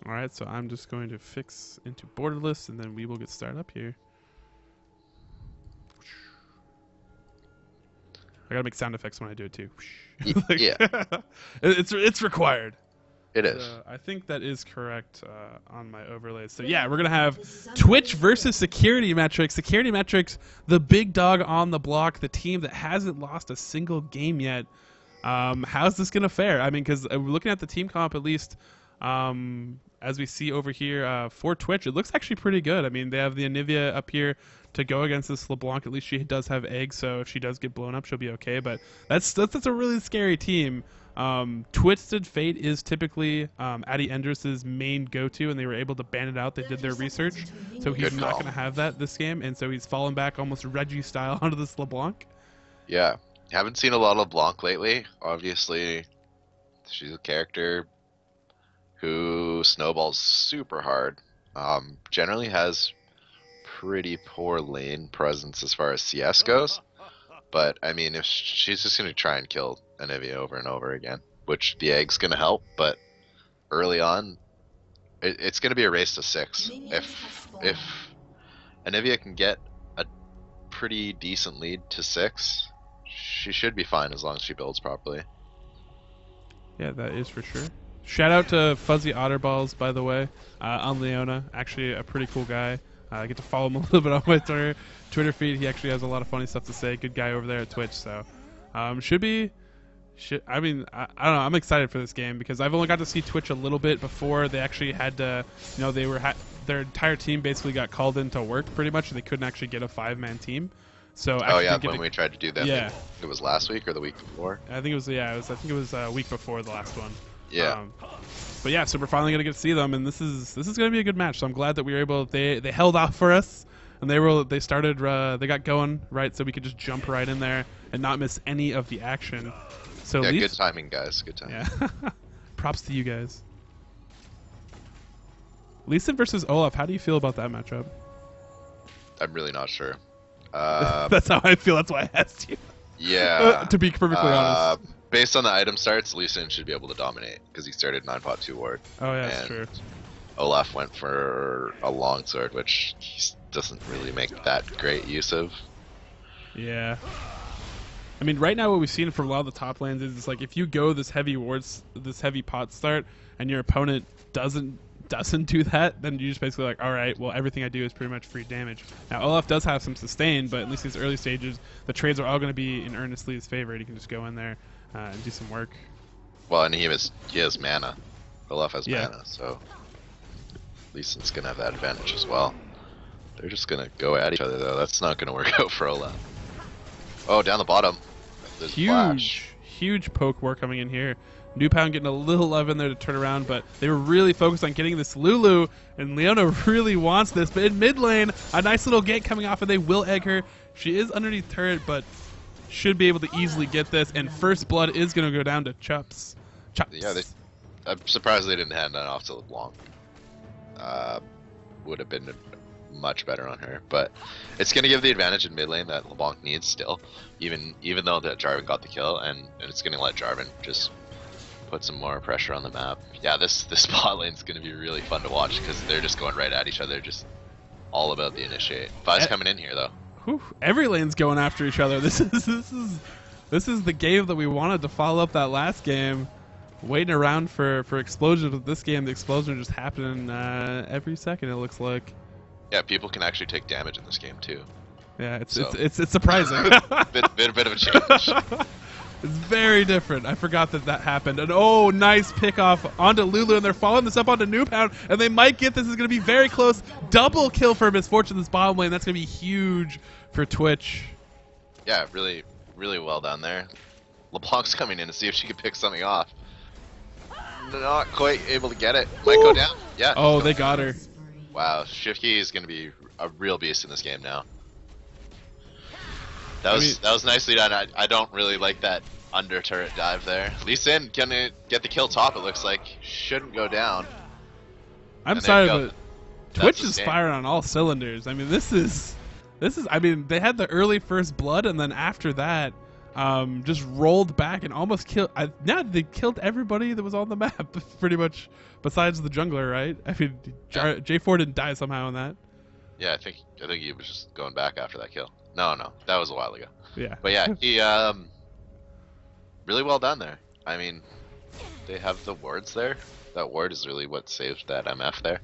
All right, so I'm just going to fix into borderless, and then we will get started up here. I gotta make sound effects when I do it too. Like, Yeah, it's required. it is. So I think that is correct on my overlays. So yeah, we're gonna have Twitch versus Security Metrics. Security Metrics, the big dog on the block, the team that hasn't lost a single game yet. How's this gonna fare? I mean, because we're looking at the team comp at least. As we see over here for Twitch, it looks actually pretty good. I mean, they have the Anivia up here to go against this LeBlanc. At least she does have eggs, so if she does get blown up, she'll be okay. But that's a really scary team. Twisted Fate is typically Addy Endress's main go-to, and they were able to ban it out. They did their research, so he's not going to have that this game, and so he's fallen back almost Reggie style onto this LeBlanc. Yeah, haven't seen a lot of LeBlanc lately. Obviously, she's a character who snowballs super hard. Generally has pretty poor lane presence as far as CS goes. But I mean, if she's just gonna try and kill Anivia over and over again, which the egg's gonna help, but early on, it's gonna be a race to 6. If Anivia can get a pretty decent lead to 6, she should be fine as long as she builds properly. Yeah, that is for sure. Shout out to Fuzzy Otterballs, by the way, on Leona. Actually, a pretty cool guy. I get to follow him a little bit on my Twitter feed. He actually has a lot of funny stuff to say. Good guy over there at Twitch. So, I mean, I don't know. I'm excited for this game because I've only got to see Twitch a little bit before they actually had to. You know, they were their entire team basically got called into work pretty much. And they couldn't actually get a 5-man team. So when we tried to do that, yeah, it was last week or the week before. I think it was a week before the last one. Yeah. But yeah, so we're finally gonna get to see them, and this is gonna be a good match. So I'm glad that we were able. They held out for us, and they got going right, so we could just jump right in there and not miss any of the action. So yeah, good timing, guys. Good timing. Yeah. Props to you guys. Leeson versus Olaf. How do you feel about that matchup? I'm really not sure. That's how I feel. That's why I asked you. Yeah. To be perfectly honest. Based on the item starts, Lee Sin should be able to dominate because he started 9-pot 2 ward. Oh yeah, that's true. Olaf went for a longsword, which he doesn't really make that great use of. Yeah. I mean, right now what we've seen from a lot of the top lanes is it's like if you go this heavy pot start, and your opponent doesn't do that, then you're just basically like, all right, well, everything I do is pretty much free damage. Now, Olaf does have some sustain, but at least these early stages, the trades are all going to be in Ernest Lee's favor. He can just go in there and do some work. Well, and he has mana. Olaf has mana, so Lee Sin's going to have that advantage as well. They're just going to go at each other, though. That's not going to work out for Olaf. Oh, down the bottom. There's huge poke war coming in here. New Pound getting a little love in there to turn around, but they were really focused on getting this Lulu, and Leona really wants this. But in mid lane, a nice little gank coming off, and they will egg her. She is underneath turret, but should be able to easily get this, and first blood is going to go down to Chups. Yeah, I'm surprised they didn't hand that off to LeBlanc. Would have been much better on her, but it's going to give the advantage in mid lane that LeBlanc needs still, even though that Jarvan got the kill, and it's going to let Jarvan just put some more pressure on the map. Yeah, this bot lane is going to be really fun to watch because they're just going right at each other, just all about the initiate. Vi's coming in here though. Whew, every lane's going after each other. This is the game that we wanted to follow up that last game. Waiting around for explosions, but this game the explosion just happening every second. It looks like. Yeah, people can actually take damage in this game too. Yeah, it's surprising. bit of a change. It's very different. I forgot that happened. And oh, nice pick off onto Lulu, and they're following this up onto New Pound, and they might get this. Is going to be very close. Double kill for Misfortune this bottom lane. That's going to be huge for Twitch. Yeah, really, really well done there. LeBlanc's coming in to see if she can pick something off. Not quite able to get it. Might go down. Yeah. Oh, they got her. Wow, Shifty is going to be a real beast in this game now. That was nicely done. I don't really like that under turret dive there. Lee Sin gonna get the kill top. It looks like shouldn't go down. I'm sorry, but Twitch is firing on all cylinders. I mean, this is. I mean, they had the early first blood, and then after that, just rolled back and almost killed. They killed everybody that was on the map, pretty much, besides the jungler, right? I mean, J4 didn't die somehow in that. Yeah, I think he was just going back after that kill. No, that was a while ago. Yeah. But yeah, he really well done there. I mean, they have the wards there. That ward is really what saved that MF there.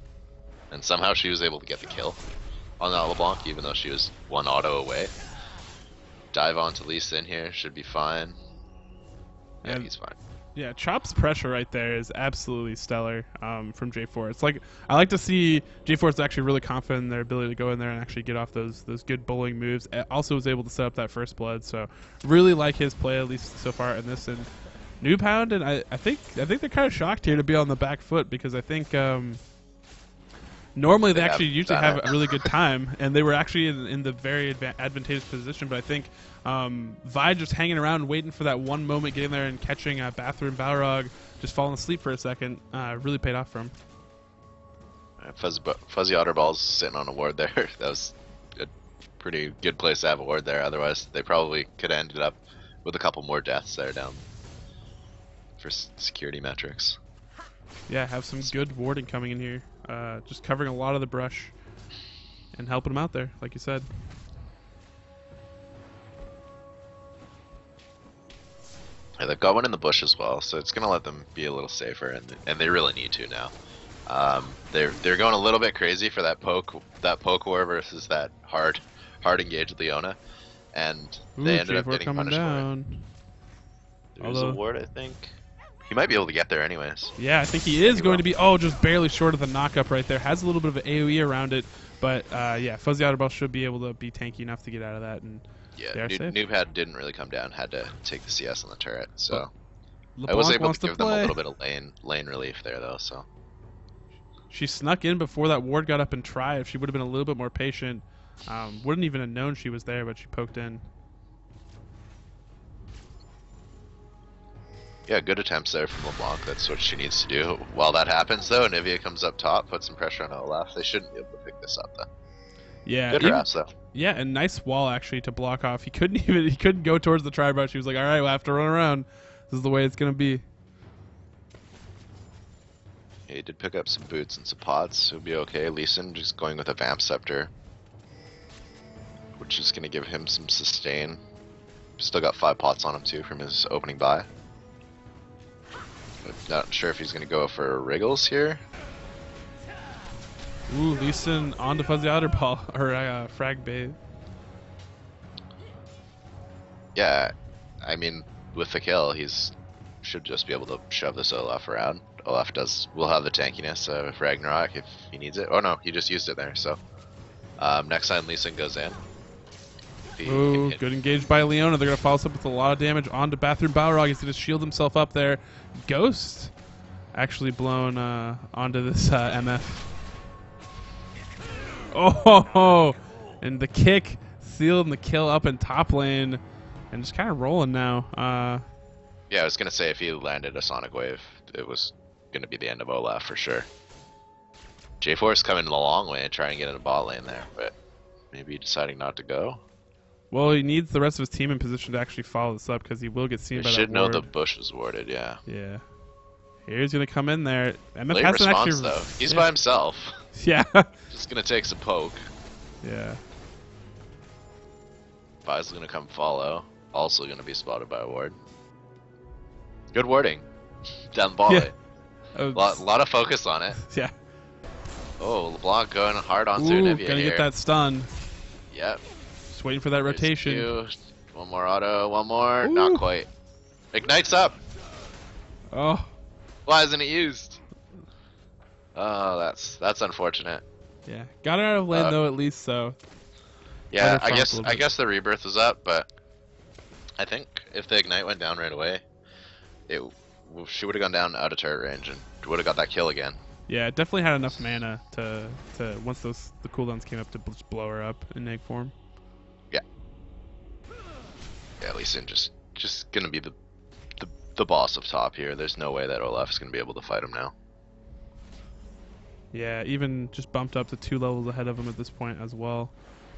And somehow she was able to get the kill on that LeBlanc, even though she was one auto away. Dive onto Lee Sin here, should be fine. Yeah, he's fine. Yeah, Chop's pressure right there is absolutely stellar from J4. It's like, I like to see J4 is actually really confident in their ability to go in there and actually get off those good bullying moves. Also was able to set up that first blood, so really like his play, at least so far in this. And Noobhound, and I think they're kind of shocked here to be on the back foot, because I think normally they actually usually have a really good time, and they were actually in the very advantageous position. But I think Vi just hanging around waiting for that one moment, getting there and catching Bathroom Balrog just falling asleep for a second, really paid off for him. Fuzzy Otterball's sitting on a ward there. That was a pretty good place to have a ward there. Otherwise, they probably could have ended up with a couple more deaths there down for security metrics. Yeah, have some good warding coming in here. Just covering a lot of the brush and helping them out there, like you said. Yeah, they've got one in the bush as well, so it's going to let them be a little safer, and they really need to now. They're going a little bit crazy for that poke war versus that hard engage Leona, and they ended up getting punished for it. There's a ward, I think. He might be able to get there anyways. Yeah, I think he is going to be, just barely short of the knockup right there. Has a little bit of an AoE around it, but yeah, Fuzzy Otterball should be able to be tanky enough to get out of that. And yeah, Noobhead didn't really come down, had to take the CS on the turret, so LeBlanc I was able to give them a play. little bit of lane relief there though. So she snuck in before that ward got up and tried. If she would have been a little bit more patient, wouldn't even have known she was there, but she poked in. Yeah, good attempts there from LeBlanc. That's what she needs to do. While that happens, though, Nivea comes up top, puts some pressure on Olaf. They shouldn't be able to pick this up, though. Yeah, good harass, though. Yeah, and nice wall actually to block off. He couldn't go towards the tri-brush. He was like, all right, we'll have to run around. This is the way it's gonna be. Yeah, he did pick up some boots and some pots. He'll be okay. Lee Sin just going with a Vamp Scepter, which is gonna give him some sustain. Still got 5 pots on him too from his opening buy. Not sure if he's going to go for Wriggles here. Ooh, Lee Sin on to Fuzzy Otterball, or Frag Bait. Yeah, I mean, with the kill, should just be able to shove this Olaf around. Olaf will have the tankiness of Ragnarok if he needs it. Oh no, he just used it there, so. Next time Lee Sin goes in. Ooh, good engage by Leona. They're going to follow us up with a lot of damage onto Bathroom Balrog. He's going to shield himself up there. Ghost actually blown onto this MF. Oh, and the kick sealed and the kill up in top lane. And just kind of rolling now. Yeah, I was going to say if he landed a Sonic Wave, it was going to be the end of Olaf for sure. J4 is coming a long way and trying to get in a bot lane there, but maybe deciding not to go. Well, he needs the rest of his team in position to actually follow this up, because he will get seen by that ward. Should know the bush is warded, yeah. Yeah. Here's going to come in there. MF Late hasn't response, actually... though. He's by himself. Yeah. Just going to take some poke. Yeah. Vi's going to come follow. Also going to be spotted by a ward. Good warding. Down the ball lane. Lot of focus on it. Yeah. Oh, LeBlanc going hard onto Ooh, Nivea gonna here. get that stun. Yep. Just waiting for that rotation. One more auto, one more. Ooh. Not quite. Ignites up. Oh. Why isn't it used? Oh, that's unfortunate. Yeah. Got it out of lane though, at least, so. Yeah, I guess the rebirth was up, but I think if the ignite went down right away, she would have gone down out of turret range and would have got that kill again. Yeah, it definitely had enough mana to once the cooldowns came up to just blow her up in egg form. Yeah. Yeah, Lee Sin just gonna be the boss of top here. There's no way that Olaf is gonna be able to fight him now. Yeah, even just bumped up to 2 levels ahead of him at this point as well.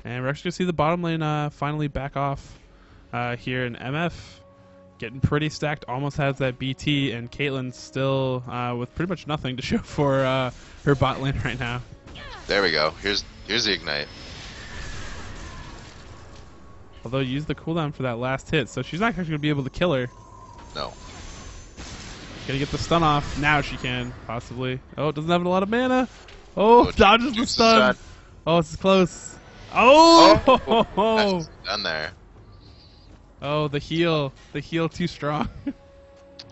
And we're actually gonna see the bottom lane finally back off here in MF. Getting pretty stacked, almost has that BT, and Caitlyn's still with pretty much nothing to show for her bot lane right now. There we go. Here's the ignite. Although use the cooldown for that last hit, so she's not actually going to be able to kill her. No. Gonna get the stun off. Now she can, possibly. Oh, it doesn't have a lot of mana. Oh, dodges the stun. Oh, it's close. Oh! Nice. Done there. Oh, the heal. The heal too strong.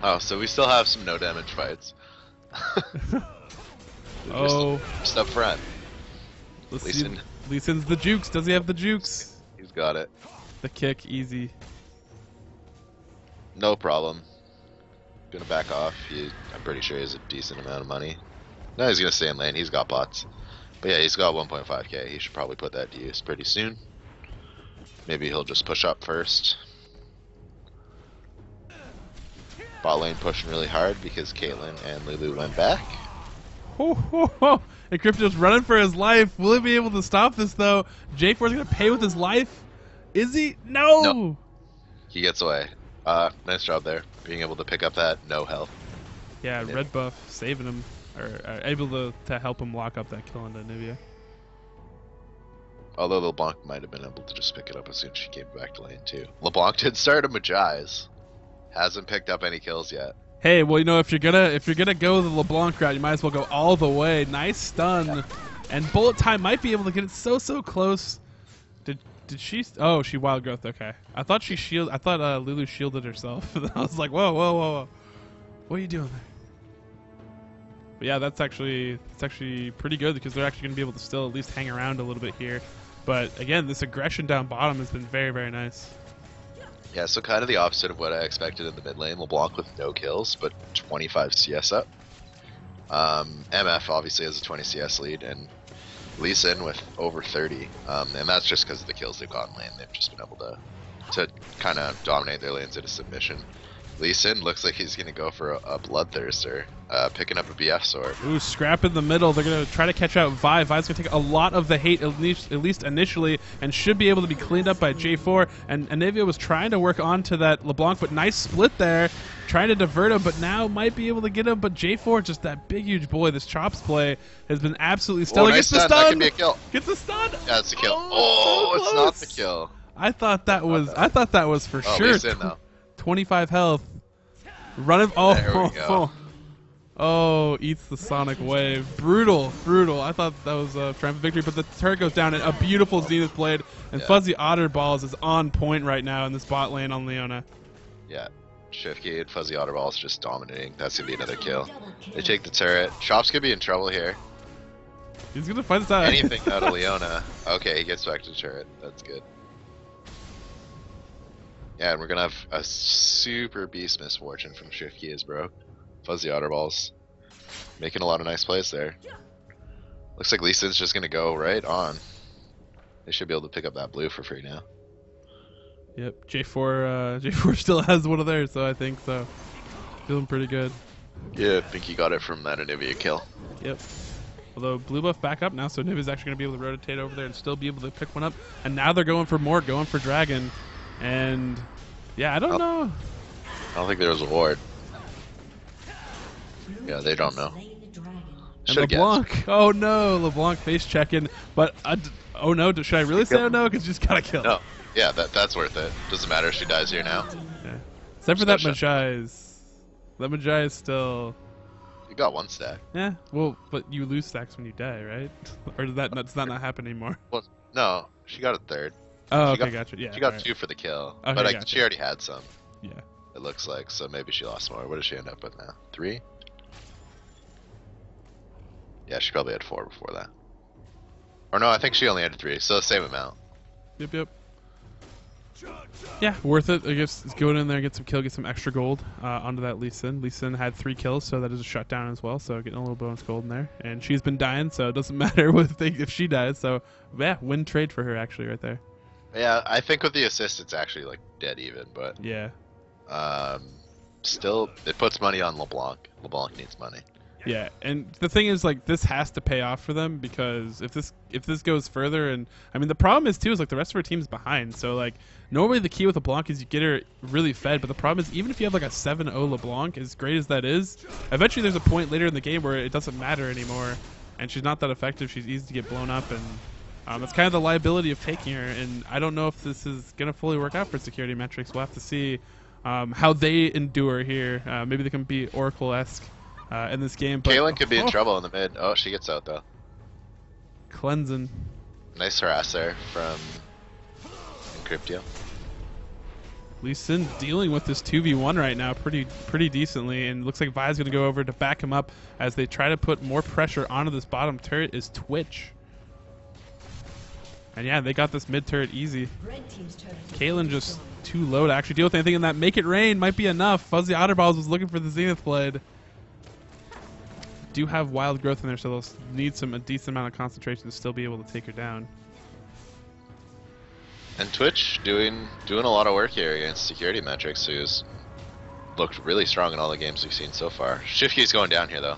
Oh, so we still have some no damage fights. Oh. Just up front. Lee Sin's the jukes. Does he have the jukes? He's got it. The kick, easy. No problem. Gonna back off. I'm pretty sure he has a decent amount of money. No, he's gonna stay in lane. He's got bots. But yeah, he's got 1.5k. He should probably put that to use pretty soon. Maybe he'll just push up first. Bot lane pushing really hard because Caitlyn and Lulu went back. Oh. And Crypto's running for his life. Will he be able to stop this, though? J4's going to pay with his life. Is he? No! He gets away. Nice job there. Being able to pick up that no health. Yeah, red buff saving him. Or able to help him lock up that kill into Nivea. Although LeBlanc might have been able to just pick it up as soon as she came back to lane too. LeBlanc did start a Magize. Hasn't picked up any kills yet. Hey, well, you know, if you're gonna go the LeBlanc route, you might as well go all the way. Nice stun, yeah. And bullet time might be able to get it so close. Did she? Oh, she wild growth. Okay, I thought she shield. I thought Lulu shielded herself. I was like, whoa, what are you doing there? But yeah, that's actually pretty good because they're actually gonna be able to still at least hang around a little bit here. But again, this aggression down bottom has been very nice. Yeah, so kind of the opposite of what I expected in the mid lane. LeBlanc with no kills, but 25 CS up. MF obviously has a 20 CS lead, and Lee Sin with over 30. And that's just because of the kills they've got in lane. They've just been able to kind of dominate their lanes at a submission. Lee Sin looks like he's going to go for a Bloodthirster, picking up a BF sword. Ooh, scrap in the middle. They're going to try to catch out Vi. Vi's going to take a lot of the hate, at least initially, and should be able to be cleaned up by J4. And Anivia was trying to work onto that LeBlanc, but nice split there, trying to divert him, but now might be able to get him. But J4, just that big, huge boy, this Chops play has been absolutely stellar. Oh, nice Gets the stun. stun. That can be a kill. Gets the stun. Yeah, it's a kill. Oh, it's not the kill. I thought that was for sure. Lee Sin, though. 25 health. Running. Oh, there we go. Oh, eats the sonic wave. Brutal. I thought that was a triumphant victory, but the turret goes down and a beautiful Zenith blade. And Fuzzy Otterballs is on point right now in this bot lane on Leona. Yeah, Shifty and Fuzzy Otterballs just dominating. That's gonna be another kill. They take the turret. Chop's gonna be in trouble here. He's gonna fight this out. Anything out of Leona. Okay, he gets back to the turret. That's good. Yeah, and we're gonna have a super beast misfortune from Shiftkeys, bro. Fuzzy Otterballs. Making a lot of nice plays there. Looks like Lee Sin's just gonna go right on. They should be able to pick up that blue for free now. Yep, J4 still has one of theirs, so I think so. Feeling pretty good. Yeah, I think he got it from that Anivia kill. Yep. Although blue buff back up now, so Niv is actually gonna be able to rotate over there and still be able to pick one up. And now they're going for more, going for Dragon. And yeah, I don't know. I don't think there was a ward. Yeah, they don't know. And LeBlanc. Oh no, LeBlanc face checking. But oh no, should I really say oh no? Because you just gotta kill. No. Yeah, that's worth it. Doesn't matter if she dies here now. Yeah. Except for that Magize. That Magize still. You got one stack. Yeah. Well, but you lose stacks when you die, right? Or does that not happen anymore? Well, no, she got a third. Oh, okay, gotcha. Yeah. She got 2 for the kill, okay, but gotcha. she already had some. Yeah. It looks like, so maybe she lost more. What does she end up with now? 3? Yeah, she probably had 4 before that. Or no, I think she only had 3, so the same amount. Yep. Yeah, worth it. I guess go in there, get some kill, get some extra gold onto that Lee Sin. Lee Sin had 3 kills, so that is a shutdown as well. So getting a little bonus gold in there, and she's been dying, so it doesn't matter if she dies. So yeah, win trade for her actually right there. Yeah, I think with the assist, it's actually like dead even, but yeah. Still, it puts money on LeBlanc. LeBlanc needs money. Yeah, and the thing is, like, this has to pay off for them, because if this goes further, and I mean the problem is too is like the rest of our team's behind. So like normally the key with LeBlanc is you get her really fed, but the problem is even if you have like a 7-0 LeBlanc, as great as that is, eventually there's a point later in the game where it doesn't matter anymore, and she's not that effective. She's easy to get blown up, and that's kind of the liability of taking her. And I don't know if this is gonna fully work out for Security Metrics. We'll have to see how they endure here. Maybe they can be Oracle-esque in this game. But Kaylin could be in trouble in the mid. Oh, she gets out though. Cleansing. Nice harass there from Encryptio. Lee Sin dealing with this 2v1 right now pretty decently, and looks like Vi's going to go over to back him up as they try to put more pressure onto this bottom turret. Is Twitch. And yeah, they got this mid turret easy. Kaylin just too low to actually deal with anything, and that Make It Rain might be enough. Fuzzy Otterballs was looking for the Zenith Blade. Do have wild growth in there, so they'll need a decent amount of concentration to still be able to take her down. And Twitch doing a lot of work here against Security Metrics, who's looked really strong in all the games we've seen so far. Shifty's going down here though.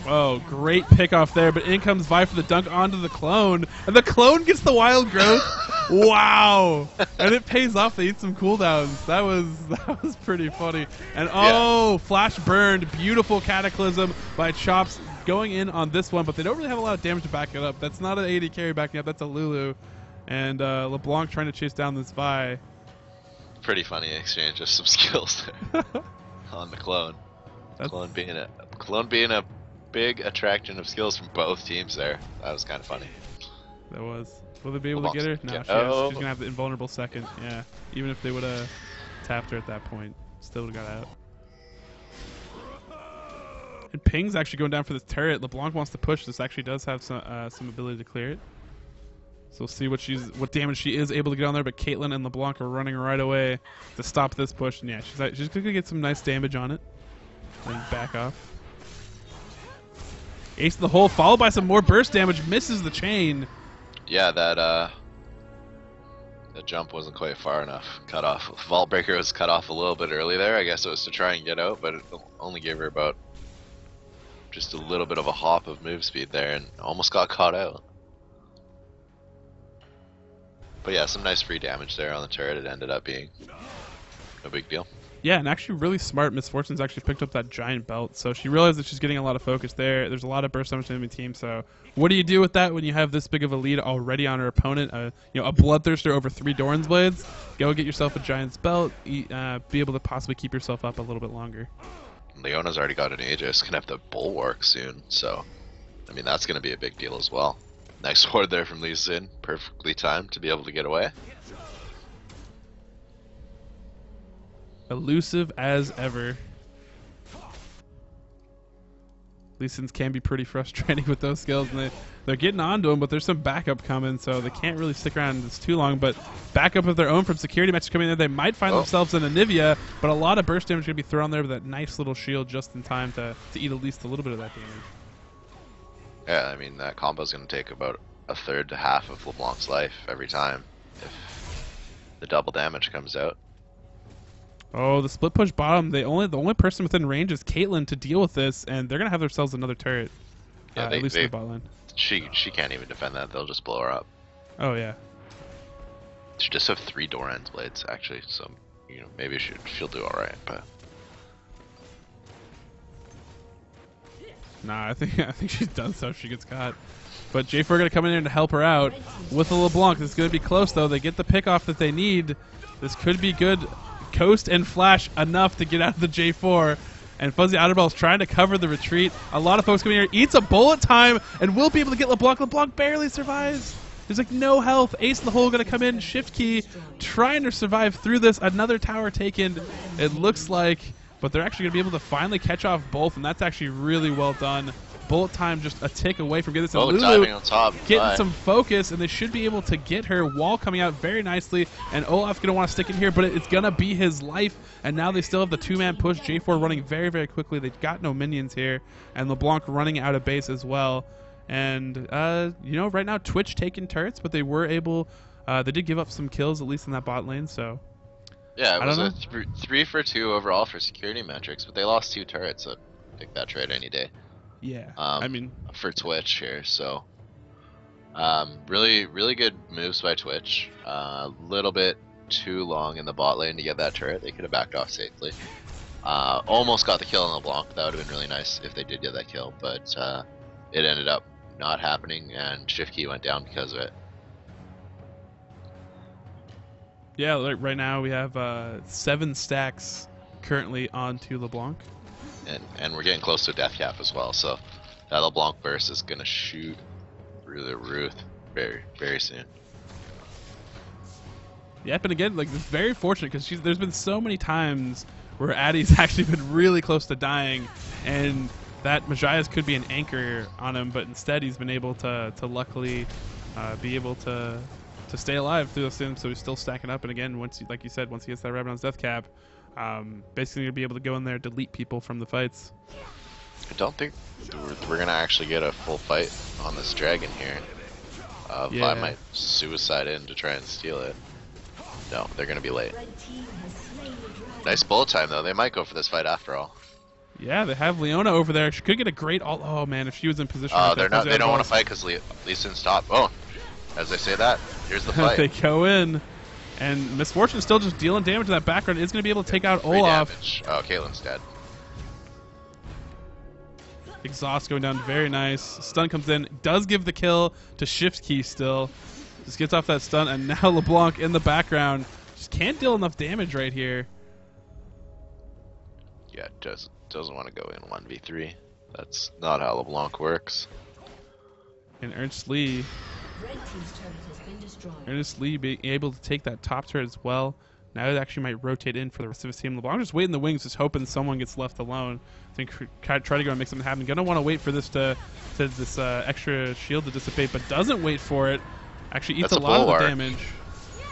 Oh, great pickoff there, but in comes Vi for the dunk onto the clone, and the clone gets the wild growth. Wow! And it pays off. They eat some cooldowns. That was pretty funny. And oh, yeah. Flash burned. Beautiful cataclysm by Chops going in on this one, but they don't really have a lot of damage to back it up. That's not an AD carry backing up. That's a Lulu. And LeBlanc trying to chase down this Vi. Pretty funny exchange of some skills there on the clone. Clone being a big attraction of skills from both teams there. That was kind of funny. That was. Will they be able to get her? No, she's going to have the invulnerable second. Yeah, even if they would have tapped her at that point, still would have got out. And Ping's actually going down for this turret. LeBlanc wants to push. This actually does have some ability to clear it. So we'll see what damage she is able to get on there. But Caitlyn and LeBlanc are running right away to stop this push. And yeah, she's going to get some nice damage on it. And back off. Ace in the hole, followed by some more burst damage. Misses the chain. Yeah, that jump wasn't quite far enough. Cut off. Vault Breaker was cut off a little bit early there. I guess it was to try and get out, but it only gave her about just a little bit of a hop of move speed there, and almost got caught out. But yeah, some nice free damage there on the turret. It ended up being no big deal. Yeah, and actually really smart. Miss Fortune's actually picked up that giant belt, so she realized that she's getting a lot of focus there. There's a lot of burst damage in the team, so what do you do with that when you have this big of a lead already on her opponent? A Bloodthirster over 3 Doran's Blades. Go get yourself a giant's belt, be able to possibly keep yourself up a little bit longer. Leona's already got an Aegis, gonna have the Bulwark soon, so I mean that's gonna be a big deal as well. Nice ward there from Lee Sin, perfectly timed to be able to get away. Elusive as ever. Lee Sin's can be pretty frustrating with those skills, and they're getting onto him, but there's some backup coming, so they can't really stick around this too long. But backup of their own from Security Metrics coming in there, they might find themselves in a Nivea, but a lot of burst damage going to be thrown there with that nice little shield just in time to eat at least a little bit of that damage. Yeah, I mean that combo's going to take about a third to half of LeBlanc's life every time if the double damage comes out. Oh, the split push bottom. The only person within range is Caitlyn to deal with this, and they're gonna have themselves another turret. Yeah, at least in the bot lane. She can't even defend that. They'll just blow her up. Oh yeah. She just have 3 Doran's Blades actually, so maybe she'll do all right, but. Nah, I think she's done so if she gets caught. But J4 gonna come in here to help her out with the LeBlanc. This is gonna be close though. They get the pick off that they need. This could be good. Coast and flash enough to get out of the J4, and Fuzzy Outerball's trying to cover the retreat. A lot of folks coming here, eats a bullet time, and will be able to get LeBlanc. LeBlanc barely survives. There's like no health. Ace in the hole gonna come in, shift key, trying to survive through this. Another tower taken, it looks like, but they're actually gonna be able to finally catch off both, and that's actually really well done. Bullet time just a tick away from getting this. Lulu diving on top. Getting some focus, and they should be able to get her. Wall coming out very nicely, and Olaf's going to want to stick in here, but it's going to be his life. And now they still have the 2-man push. J4 running very, very quickly. They've got no minions here, and LeBlanc running out of base as well. And, right now Twitch taking turrets, but they were able, they did give up some kills, at least in that bot lane, so. Yeah, it was a 3 for 2 overall for Security Metrics, but they lost 2 turrets, so pick that trade any day. Yeah, I mean, for Twitch here. So really good moves by Twitch. A little bit too long in the bot lane to get that turret. They could have backed off safely. Almost got the kill on LeBlanc. That would have been really nice if they did get that kill, but it ended up not happening, and Shift Key went down because of it. Yeah, like right now we have 7 stacks currently onto LeBlanc. And we're getting close to a death cap as well, so that LeBlanc burst is going to shoot through the roof very soon. Yeah, but again, like, it's very fortunate because there's been so many times where Addy's actually been really close to dying, and that Majias could be an anchor on him, but instead he's been able to luckily be able to stay alive through those sims, so he's still stacking up. And again, like you said, once he gets that Rabadon's death cap, basically going to be able to go in there, delete people from the fights. I don't think we're going to actually get a full fight on this dragon here. Yeah. I might suicide in to try and steal it. No, they're going to be late. Nice bullet time, though. They might go for this fight after all. Yeah, they have Leona over there. She could get a great ult. Oh, man, if she was in position. Oh, they don't want to fight because Lee Sin's top. Oh, as they say that, here's the fight. They go in. And Misfortune still just dealing damage in that background. Is going to be able to take out Free Olaf. Damage. Oh, Caitlyn's dead. Exhaust going down, very nice. Stun comes in, does give the kill to Shift Key still. Just gets off that stun, and now LeBlanc in the background. Just can't deal enough damage right here. Yeah, doesn't want to go in 1v3. That's not how LeBlanc works. And Ernst Lee being able to take that top turret as well. Now it actually might rotate in for the rest of his team. LeBlanc just waiting in the wings, just hoping someone gets left alone. I think try to go and make something happen. Gonna want to wait for this this extra shield to dissipate, but doesn't wait for it. Actually eats a lot of the damage.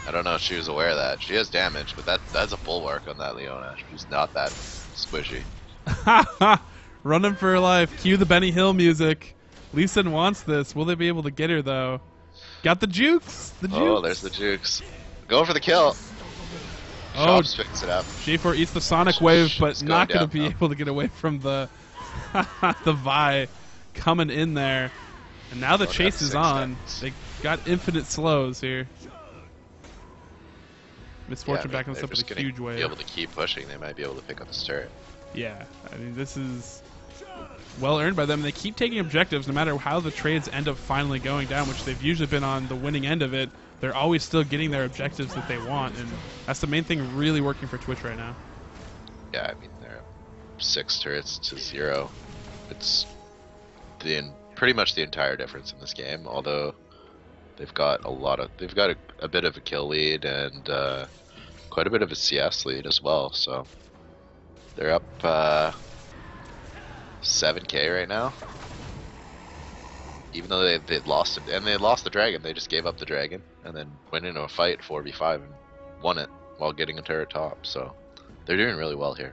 I don't know if she was aware of that. She has damage, but that's a bulwark on that Leona. She's not that squishy. Running for her life. Cue the Benny Hill music. Lee Sin wants this. Will they be able to get her though? Got the jukes. Oh, there's the jukes. Going for the kill. Oh, Shops picks it up. J4 eats the Sonic Wave, but not going to be now. able to get away from the the Vi coming in there. And now the chase is on. They got infinite slows here. Misfortune backing us up with a huge wave. Be able to keep pushing. They might be able to pick up this turret. Yeah, I mean, this is well earned by them. They keep taking objectives no matter how the trades end up finally going down, which they've usually been on the winning end of it. They're always still getting their objectives that they want, and that's the main thing really working for Twitch right now. Yeah, I mean, they're 6 turrets to 0. It's pretty much the entire difference in this game, although they've got a bit of a kill lead and quite a bit of a CS lead as well, so they're up 7k right now. Even though they lost it, and they lost the dragon, they just gave up the dragon and then went into a fight 4v5 and won it while getting a turret top. So they're doing really well here.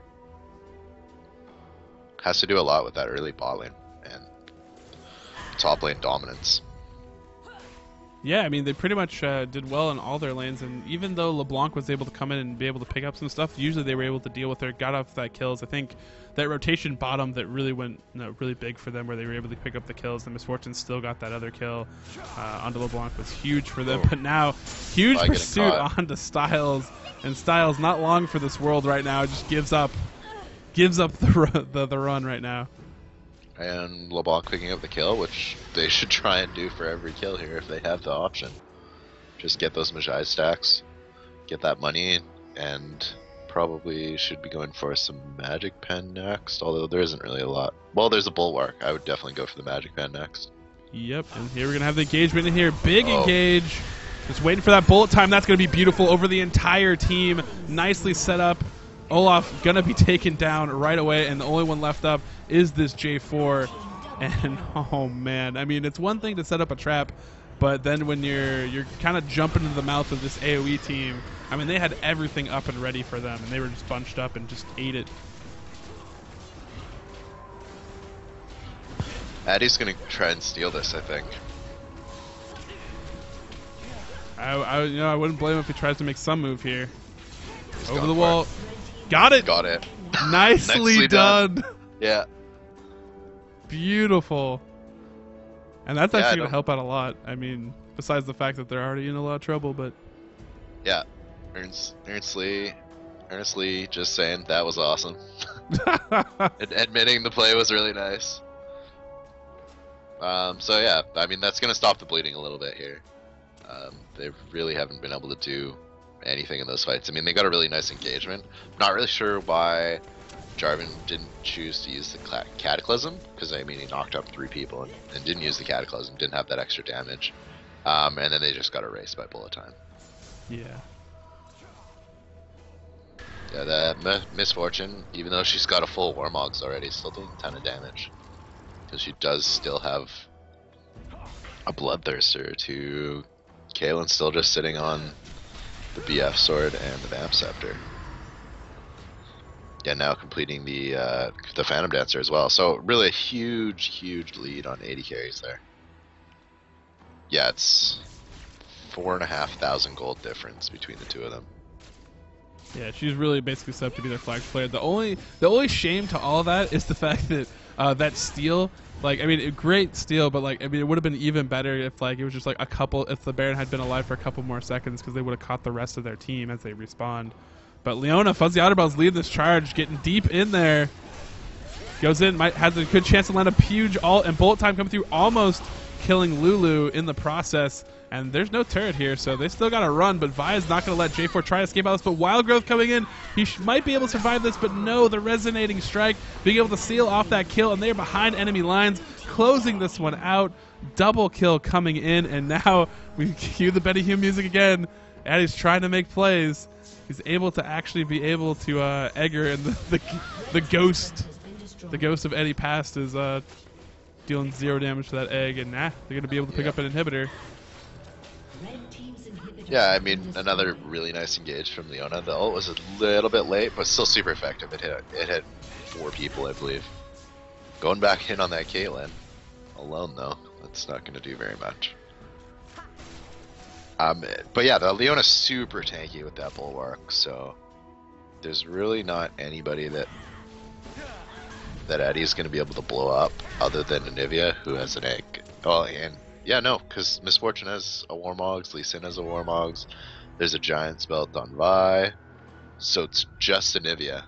Has to do a lot with that early bot lane and top lane dominance. Yeah, I mean, they pretty much did well in all their lanes, and even though LeBlanc was able to come in and be able to pick up some stuff, usually they were able to deal with her, got off that kills. I think that rotation bottom that really went really big for them, where they were able to pick up the kills. The Misfortune still got that other kill onto LeBlanc, was huge for them. But now, huge pursuit onto Styles, and Styles not long for this world right now, just gives up the run right now. And LeBlanc picking up the kill, which they should try and do for every kill here if they have the option. Just get those Magi stacks, get that money, and probably should be going for some Magic Pen next, although there isn't really a lot. Well, there's a Bulwark. I would definitely go for the Magic Pen next. Yep, and here we're going to have the engagement in here. Big engage. Just waiting for that bullet time. That's going to be beautiful over the entire team. Nicely set up. Olaf going to be taken down right away, and the only one left up is this J4. And, oh, man. I mean, it's one thing to set up a trap, but then when you're kind of jumping into the mouth of this AoE team, I mean, they had everything up and ready for them, and they were just bunched up and just ate it. Addy's going to try and steal this, I think. I wouldn't blame him if he tries to make some move here. Over the wall. Got it. Got it. Nicely done. Yeah. beautiful. And that's Yeah, actually going to help out a lot. I mean, besides the fact that they're already in a lot of trouble, but... Yeah, earnestly just saying that was awesome. Admitting the play was really nice. So yeah, I mean, that's going to stop the bleeding a little bit here. They really haven't been able to do anything in those fights. I mean, they got a really nice engagement. Not really sure why Jarvan didn't choose to use the Cataclysm, because I mean, he knocked up 3 people and didn't use the Cataclysm, didn't have that extra damage. And then they just got erased by bullet time. Yeah. Yeah, the Misfortune, even though she's got a full Warmogs already, still doing a ton of damage. Because she does still have a Bloodthirster to Kaelin's still just sitting on the BF Sword and the Vamp Scepter. Yeah, now completing the Phantom Dancer as well. So really a huge lead on 80 carries there. Yeah, it's 4,500 gold difference between the two of them. Yeah, she's really basically set up to be their flag player. The only shame to all of that is the fact that that steal, like, I mean, great steal, but like, I mean, it would have been even better if like it was just like a couple, if the Baron had been alive for a couple more seconds, because they would have caught the rest of their team as they respawned. But Leona, Fuzzy Otterbell's leading this charge, getting deep in there. Goes in, has a good chance to land a huge ult, and bullet time coming through, almost killing Lulu in the process. And there's no turret here, so they still got to run, but Vi's not going to let J4 try to escape out of this, but Wild Growth coming in, he might be able to survive this, but no, the Resonating Strike, being able to seal off that kill, and they're behind enemy lines, closing this one out. Double kill coming in, and now we cue the Benny Hume music again. Eddie's trying to make plays. He's able to actually be able to egg her, and the ghost of Eddie Past is dealing 0 damage to that egg, and they're going to be able to pick up an inhibitor. Yeah, I mean, another really nice engage from Leona. The ult was a little bit late, but still super effective. It hit 4 people, I believe. Going back in on that Caitlyn alone, though, that's not going to do very much. But yeah, the Leona's super tanky with that Bulwark, so there's really not anybody that Eddie's going to be able to blow up other than Anivia, who has an egg. Oh, and yeah, no, because Misfortune has a Warmogs, Lee Sin has a Warmogs, there's a Giant's Belt on Vi, so it's just Anivia.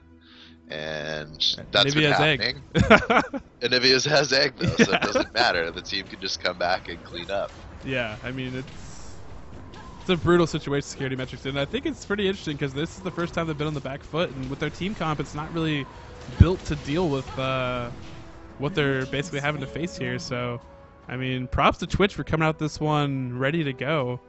And that's what's happening. Anivia has egg, though, so it doesn't matter. The team can just come back and clean up. Yeah, I mean, it's a brutal situation, Security Metrics, and I think it's pretty interesting because this is the first time they've been on the back foot, and with their team comp, it's not really built to deal with what they're basically having to face here, so... I mean, props to Twitch for coming out this one ready to go.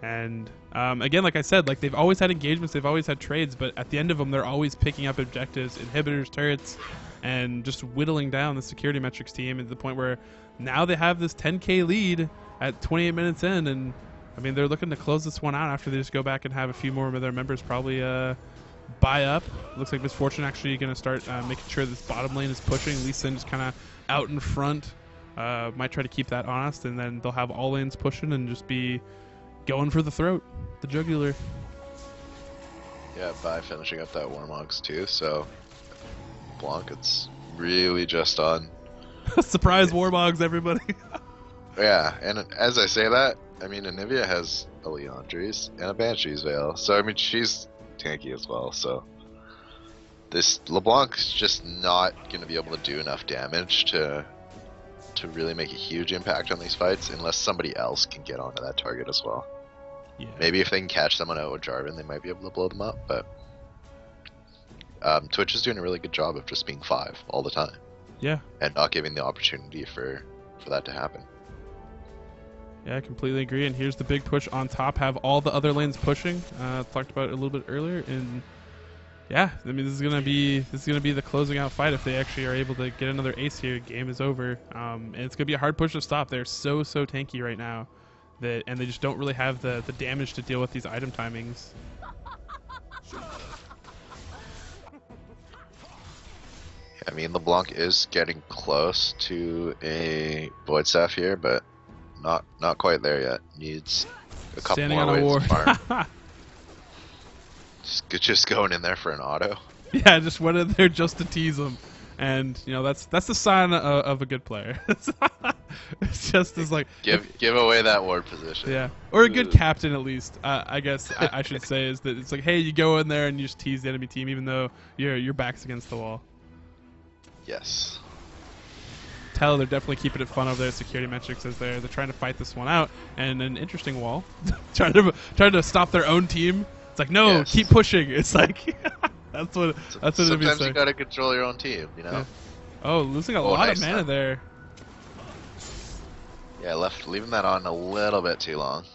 And again, like I said, like they've always had engagements, they've always had trades, but at the end of them, they're always picking up objectives, inhibitors, turrets, and just whittling down the Security Metrics team to the point where now they have this 10k lead at 28 minutes in, and I mean, they're looking to close this one out after they just go back and have a few more of their members probably buy up. Looks like Misfortune actually going to start making sure this bottom lane is pushing. Lee Sin just kind of out in front. Might try to keep that honest, and then they'll have all lanes pushing and just be going for the throat, the jugular. Yeah, by finishing up that Warmogs too, so Blanc, it's really just on. Surprise Warmogs, everybody. Yeah, and as I say that, I mean, Anivia has a Leandries and a Banshee's Veil, so I mean, she's tanky as well, so this LeBlanc's just not going to be able to do enough damage to really make a huge impact on these fights unless somebody else can get onto that target as well. Yeah. Maybe if they can catch someone out with Jarvan, they might be able to blow them up, but Twitch is doing a really good job of just being 5 all the time. Yeah. And not giving the opportunity for that to happen. Yeah, I completely agree, and here's the big push on top, have all the other lanes pushing. Talked about it a little bit earlier, and yeah, I mean, this is gonna be the closing out fight if they actually are able to get another ace here. Game is over, and it's gonna be a hard push to stop. They're so tanky right now, and they just don't really have the damage to deal with these item timings. I mean, LeBlanc is getting close to a Void Staff here, but not quite there yet. Needs a couple Standing more on a waves war. to farm. Just going in there for an auto. Yeah, just went in there just to tease them. And that's the sign of a good player. It's just as like Give away that ward position. yeah, or a good captain at least. I guess I should say is that it's like, hey, you go in there and you just tease the enemy team, even though your back's against the wall. Yes. They're definitely keeping it fun over there. Security Metrics as they're trying to fight this one out, and an interesting wall, trying to stop their own team. It's like, no, keep pushing. It's like that's what it'd be saying. Sometimes you gotta control your own team, Yeah. Oh, losing a lot of mana there. Yeah, leaving that on a little bit too long.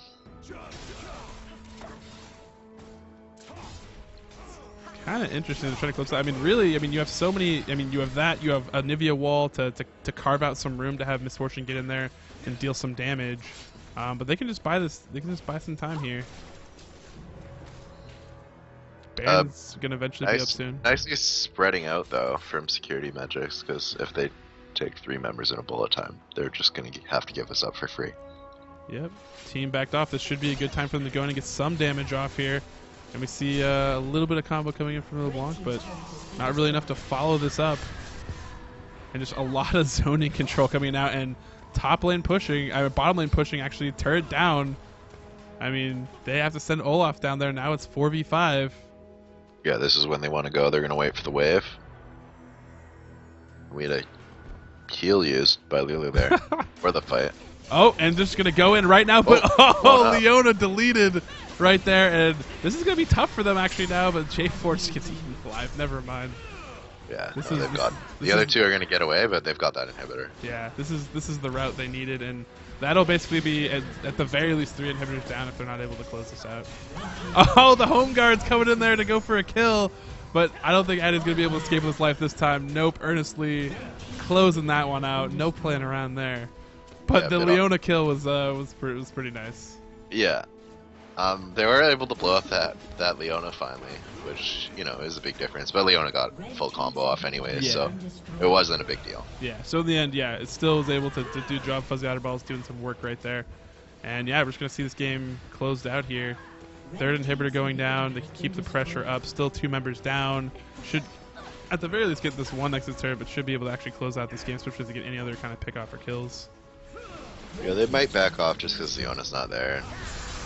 Kind of interesting to try to close that. I mean, really, you have so many. You have that. You have a Nivea wall to carve out some room to have Misfortune get in there and deal some damage. But they can just buy this. They can just buy some time here. Baron's gonna eventually be up soon. Nicely spreading out though from Security Metrics, because if they take 3 members in a bullet time, they're just gonna have to give us up for free. Yep. Team backed off. This should be a good time for them to go in and get some damage off here. And we see a little bit of combo coming in from LeBlanc, but not really enough to follow this up. And just a lot of zoning control coming out, and top lane pushing, bottom lane pushing actually turret down. I mean, they have to send Olaf down there. Now it's 4v5. Yeah, this is when they want to go. They're going to wait for the wave. We had a heal used by Lulu there for the fight. Oh, and just going to go in right now, but Leona deleted right there, and this is going to be tough for them actually now, but J-Force gets eaten alive. Never mind. Yeah, the other two are going to get away, but they've got that inhibitor. Yeah, this is the route they needed, and that'll basically be at the very least 3 inhibitors down if they're not able to close this out. Oh, the home guard's coming in there to go for a kill, but I don't think Eddie's going to be able to escape with his life this time. Nope, earnestly closing that one out. No playing around there. But the Leona kill was pretty nice. Yeah. They were able to blow up that Leona finally, which, is a big difference. But Leona got full combo off anyways, so it wasn't a big deal. Yeah, so in the end, it still was able to do job. Fuzzy Otterball's doing some work right there. And we're just going to see this game closed out here. 3rd inhibitor going down. They can keep the pressure up. Still 2 members down. Should, at the very least, get this one Nexus turret, but should be able to actually close out this game, especially to get any other kind of pick off or kills. Yeah, they might back off just because Leona's not there.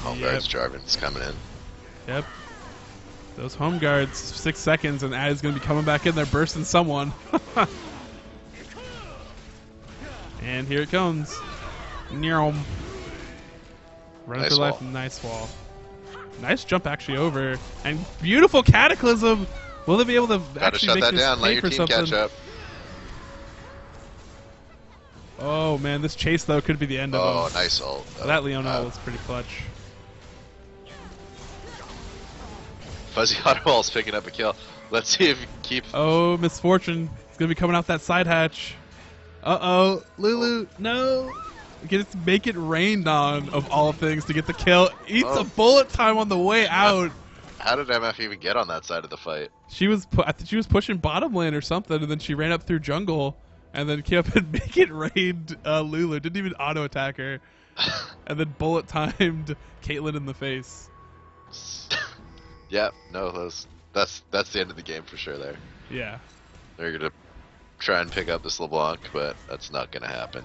Home guards, Jarvan's coming in. Yep. Those home guards, 6 seconds, and Addie's going to be coming back in there, bursting someone. And here it comes. Running for life, nice wall. Nice jump actually over, and beautiful Cataclysm. Will they be able to actually make this down? Let your for team something? catch up. Oh man, this chase though could be the end of him. Oh, nice ult. That Leona was pretty clutch. Fuzzy Otterball's picking up a kill. Let's see if he keeps. Oh, Misfortune. It's gonna be coming out that side hatch. Uh-oh, Lulu, no. Make it rain on, of all things, to get the kill. Eats a bullet time on the way out. How did MF even get on that side of the fight? I think she was pushing bottom lane or something, and then she ran up through jungle, and then came up and make it rained Lulu. Didn't even auto attack her, and then bullet timed Caitlyn in the face. Yeah, no, that's the end of the game for sure. There. Yeah. They're gonna try and pick up this LeBlanc, but that's not gonna happen.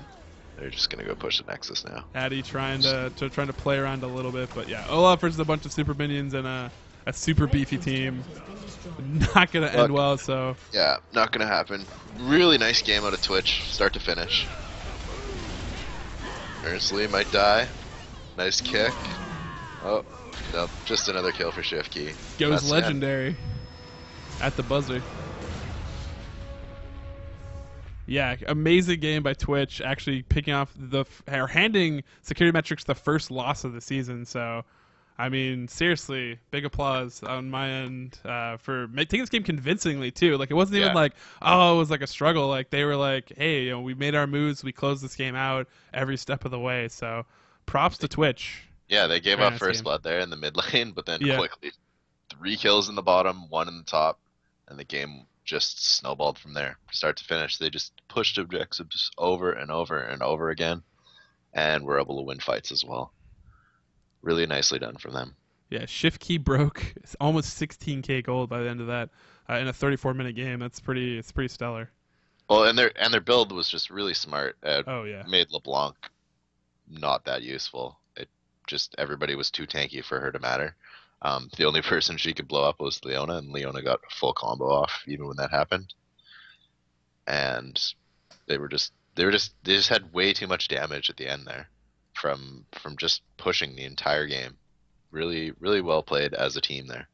They're just gonna go push the Nexus now. Addie trying to play around a little bit, but Olaf versus a bunch of super minions and a super beefy team. Not gonna end well, so. Yeah, not gonna happen. Really nice game out of Twitch, start to finish. Earnestly might die. Nice kick. Oh, nope, just another kill for Shifty. Goes legendary at the buzzer. Yeah, amazing game by Twitch, actually picking off or handing Security Metrics the first loss of the season. So, I mean, seriously, big applause on my end for taking this game convincingly too. Like, it wasn't even like, oh, it was like a struggle. Like, they were like, hey, we made our moves, we closed this game out every step of the way. So, props to Twitch. Yeah, they gave up first blood there in the mid lane, but then quickly 3 kills in the bottom, 1 in the top, and the game just snowballed from there, start to finish. They just pushed objectives over and over and over again, and were able to win fights as well. Really nicely done from them. Yeah, shift key broke. It's almost 16k gold by the end of that in a 34-minute game. It's pretty stellar. Well, and their build was just really smart. It Oh yeah. made LeBlanc not that useful. It just everybody was too tanky for her to matter. The only person she could blow up was Leona, and Leona got a full combo off even when that happened. And they just had way too much damage at the end there from just pushing the entire game. Really, really well played as a team there.